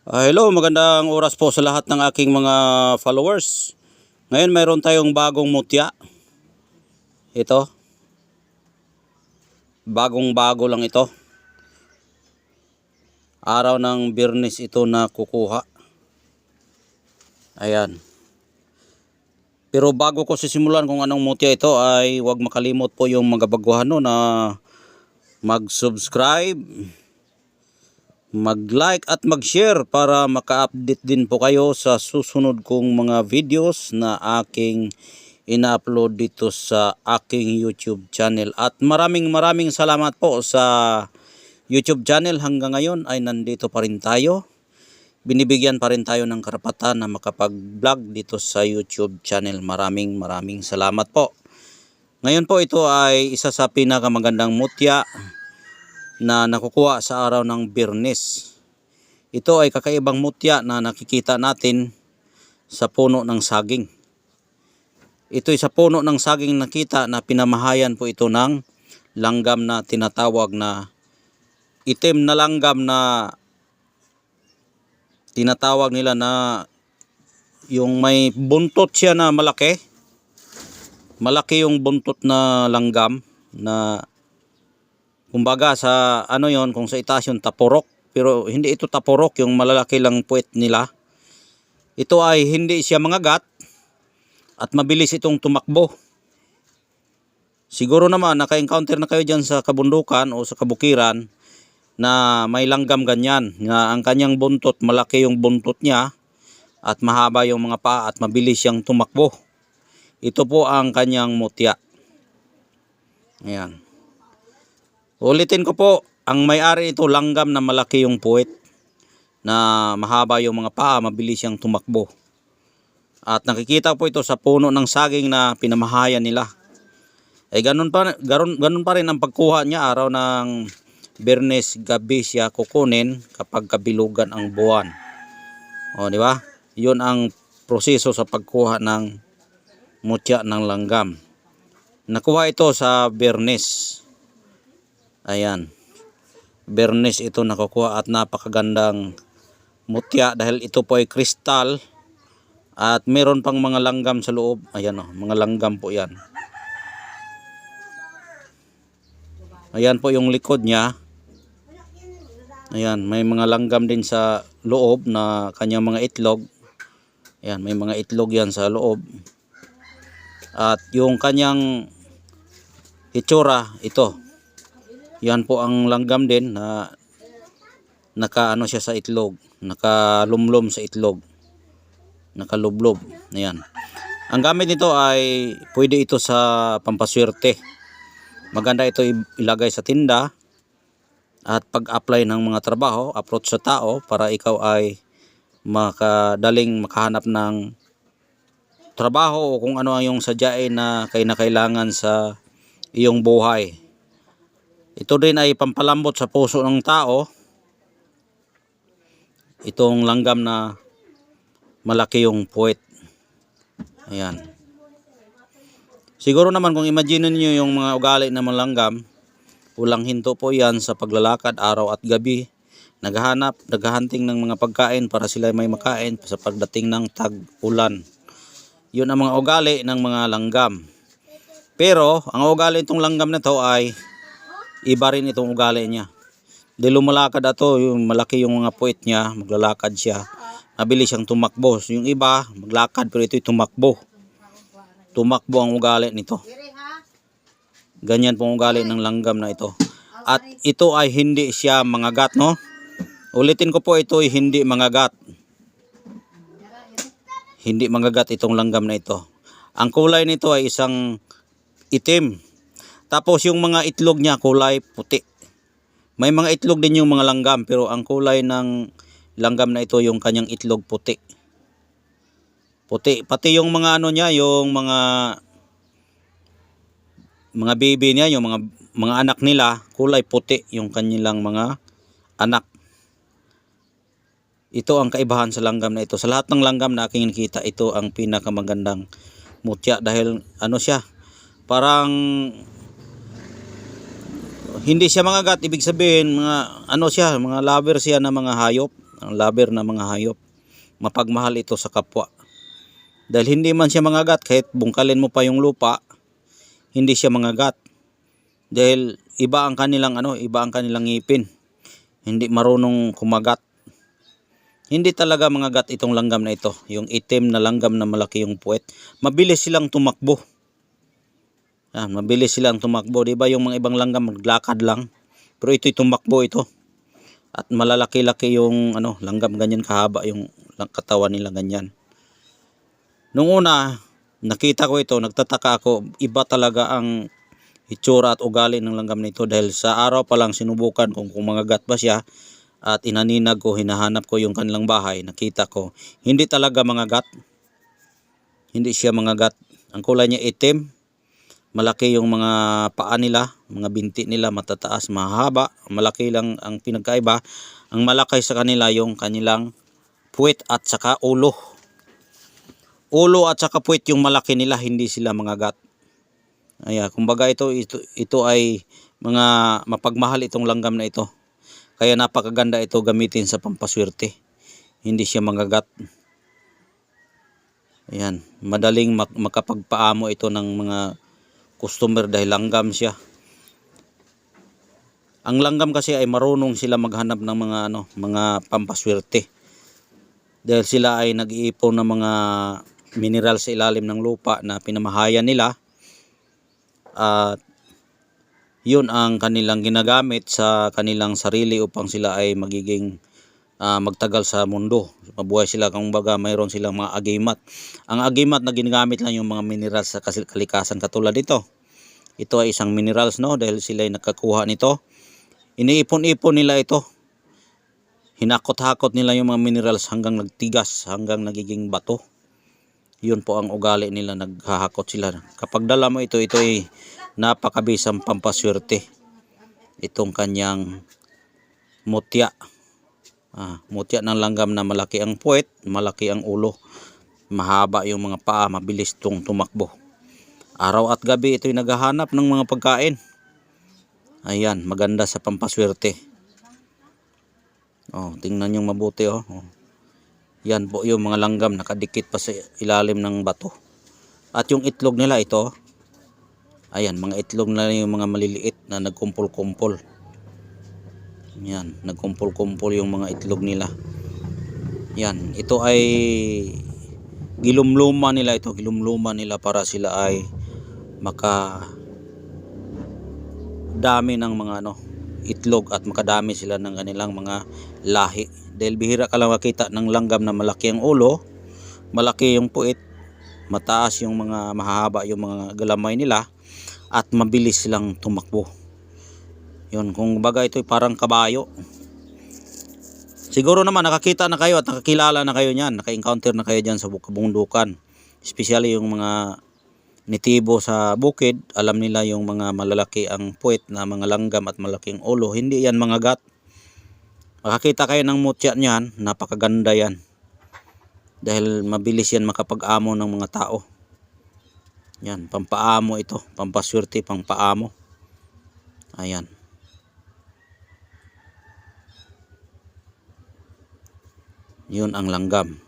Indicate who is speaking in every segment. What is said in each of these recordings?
Speaker 1: Hello, magandang oras po sa lahat ng aking mga followers. Ngayon mayroon tayong bagong mutya. Ito. Bagong-bago lang ito. Araw ng Biyernes ito na kukuha. Ayan. Pero bago ko sisimulan kung anong mutya ito ay huwag makalimot po yung mga baguhan na mag-subscribe, mag-like at mag-share para maka-update din po kayo sa susunod kong mga videos na aking ina-upload dito sa aking YouTube channel. At maraming salamat po sa YouTube channel. Hanggang ngayon ay nandito pa rin tayo. Binibigyan pa rin tayo ng karapatan na makapag-vlog dito sa YouTube channel. Maraming salamat po. Ngayon po ito ay isa sa pinakamagandang mutya na nakukuha sa araw ng Biyernes. Ito ay kakaibang mutya na nakikita natin sa puno ng saging. Ito ay sa puno ng saging nakita na pinamahayan po ito ng langgam na tinatawag na itim na langgam na tinatawag nila na yung may buntot siya na malaki. Malaki yung buntot na langgam na kumbaga sa ano yon, kung sa itaas yung tapurok, pero hindi ito tapurok, yung malalaki lang puwet nila. Ito ay hindi siya mangagat at mabilis itong tumakbo. Siguro naman naka-encounter na kayo dyan sa kabundukan o sa kabukiran na may langgam ganyan, na ang kanyang buntot, malaki yung buntot niya at mahaba yung mga paa at mabilis siyang tumakbo. Ito po ang kanyang mutya. Ayan. Ulitin ko po, ang may-ari ito langgam na malaki yung puwet, na mahaba yung mga paa, mabilis siyang tumakbo. At nakikita po ito sa puno ng saging na pinamahayan nila. Ganun pa rin ang pagkuha niya. Araw ng Biyernes gabi siya kukunin kapag kabilugan ang buwan. O, di ba? 'Yun ang proseso sa pagkuha ng mutya ng langgam. Nakuha ito sa Biyernes. Ayan. Biyernes ito nakukuha at napakagandang mutya dahil ito po ay kristal at meron pang mga langgam sa loob. Ayan o, mga langgam po yan. Ayan po yung likod niya. Ayan, may mga langgam din sa loob na kanyang mga itlog. Ayan, may mga itlog yan sa loob. At yung kanyang hitsura, ito. Yan po ang langgam din na nakaano siya sa itlog, nakalumlom sa itlog, nakalublob. Ayan. Ang gamit nito ay pwede ito sa pampaswerte. Maganda ito ilagay sa tinda at pag-apply ng mga trabaho, approach sa tao para ikaw ay makadaling makahanap ng trabaho o kung ano ang iyong sadyain na kailangan sa iyong buhay. Ito din ay pampalambot sa puso ng tao. Itong langgam na malaki yung puwet. Ayan. Siguro naman kung imagine niyo yung mga ugali ng mga langgam, ulang hinto po yan sa paglalakad araw at gabi. Naghahunting ng mga pagkain para sila may makain sa pagdating ng tag-ulan. Yun ang mga ugali ng mga langgam. Pero ang ugali itong langgam na to ay iba rin itong ugali niya. Di lumalakad ato, yung malaki yung mga puwet niya, maglalakad siya. Mabilis siyang tumakbo. Yung iba, maglakad pero ito'y tumakbo. Tumakbo ang ugali nito. Ganyan pong ugali ng langgam na ito. At ito ay hindi siya mangagat, no? Ulitin ko po, ito ay hindi mangagat. Hindi mangagat itong langgam na ito. Ang kulay nito ay isang itim. Tapos yung mga itlog niya kulay puti. May mga itlog din yung mga langgam pero ang kulay ng langgam na ito yung kanyang itlog puti. Puti. Pati yung mga ano niya, yung mga baby niya, yung mga anak nila, kulay puti yung kanilang mga anak. Ito ang kaibahan sa langgam na ito. Sa lahat ng langgam na aking nakita, ito ang pinakamagandang mutya dahil ano siya, parang hindi siya mangagat, ibig sabihin mga ano siya, mga lover siya na mga hayop. ang lover na mga hayop. Mapagmahal ito sa kapwa. Dahil hindi man siya mangagat, kahit bungkalin mo pa yung lupa, hindi siya mangagat. Dahil iba ang kanilang ngipin. Hindi marunong kumagat. Hindi talaga mangagat itong langgam na ito. Yung itim na langgam na malaki yung puwet. Mabilis silang tumakbo. Mabilis silang tumakbo. Diba yung mga ibang langgam maglakad lang. Pero ito'y tumakbo ito. At malalaki-laki yung langgam, ganyan kahaba yung katawan nila, ganyan. Nung una, nakita ko ito, nagtataka ako, iba talaga ang itsura at ugali ng langgam nito. Dahil sa araw pa lang sinubukan kung mangagat ba siya. At inaninag ko, hinahanap ko yung kanilang bahay, nakita ko, hindi talaga mangagat. Hindi siya mangagat. Ang kulay niya itim. Malaki yung mga paa nila, mga binti nila matataas, mahaba. Malaki lang ang pinagkaiba. Ang malaki sa kanila yung kanilang puwet at saka ulo. Ulo at saka puwet yung malaki nila, hindi sila mangagat. Kumbaga ito ay mga mapagmahal itong langgam na ito. Kaya napakaganda ito gamitin sa pampaswerte. Hindi siya mangagat. Ayan, madaling makapagpaamo ito ng mga customer dahil langgam siya. Ang langgam kasi ay marunong sila maghanap ng mga pampaswerte. Dahil sila ay nag-iipon ng mga mineral sa ilalim ng lupa na pinamahayan nila. At yun ang kanilang ginagamit sa kanilang sarili upang sila ay magiging magtagal sa mundo. Mabuhay sila, kung baga mayroon silang mga agimat. Ang agimat na ginagamit lang yung mga minerals sa kalikasan katulad dito. Ito ay isang minerals, dahil sila ay nakakuha nito. Iniipon-ipon nila ito. Hinakot-hakot nila yung mga minerals hanggang nagtigas, hanggang nagiging bato. Yun po ang ugali nila, naghahakot sila. Kapag dala mo ito ay napakabisang pampaswerte. Itong kanyang mutya. Mutya ng langgam na malaki ang puwet, malaki ang ulo, mahaba yung mga paa, mabilis itong tumakbo. Araw at gabi ito'y naghahanap ng mga pagkain. Ayan, maganda sa pampaswerte. Tingnan nyo mabuti. Yan po yung mga langgam nakadikit pa sa ilalim ng bato. At yung itlog nila ito, ayan, mga itlog nila yung mga maliliit na nagkumpul-kumpul. Yan, nagkumpul-kumpul yung mga itlog nila. Yan, ito ay gilumluma nila ito. Gilumluma nila para sila ay makadami ng mga itlog at makadami sila ng kanilang mga lahi. Dahil bihira ka lang makita ng langgam na malaki ang ulo, malaki yung puwet, mataas yung mga mahahaba yung mga galamay nila, at mabilis silang tumakbo. Yun, kung baga ito parang kabayo. Siguro naman nakakita na kayo at nakakilala na kayo niyan, naka-encounter na kayo diyan sa kabundukan. Especially yung mga nitibo sa bukid, alam nila yung mga malalaki ang puwet na mga langgam at malaking ulo. Hindi yan mangagat. Makakita kayo ng mutya niyan, napakaganda yan. Dahil mabilis yan makapag-amo ng mga tao. Yan, pampaamo ito, pampaswerte, pampaamo. Ayan. Yun ang langgam.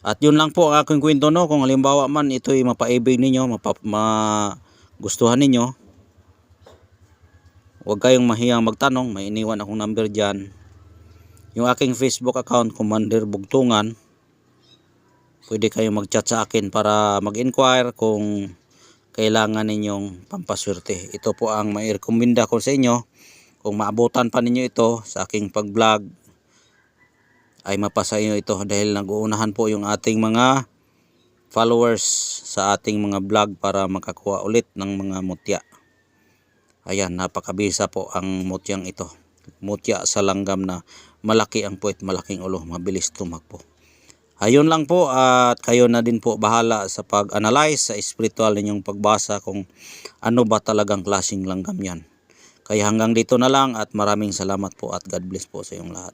Speaker 1: At yun lang po ang aking kwento, kung halimbawa man ito'y mapaibig ninyo, magustuhan ninyo, huwag kayong mahiyang magtanong. May iniwan akong number dyan. Yung aking Facebook account, Commander Bugtungan. Pwede kayong mag-chat sa akin para mag-inquire kung kailangan ninyong pampaswerte. Ito po ang mai-recommenda ko sa inyo. Kung maabutan pa ninyo ito sa aking pag-vlog, ay mapasa inyo ito, dahil nag-uunahan po yung ating mga followers sa ating mga vlog para makakuha ulit ng mga mutya. Ayan, napakabisa po ang mutyang ito. Mutya sa langgam na malaki ang puwet, malaking ulo, mabilis tumakbo. Ayun lang po, at kayo na din po bahala sa pag-analyze sa spiritual ninyong pagbasa kung ano ba talagang klaseng langgam yan. Kaya hanggang dito na lang, at maraming salamat po at God bless po sa inyong lahat.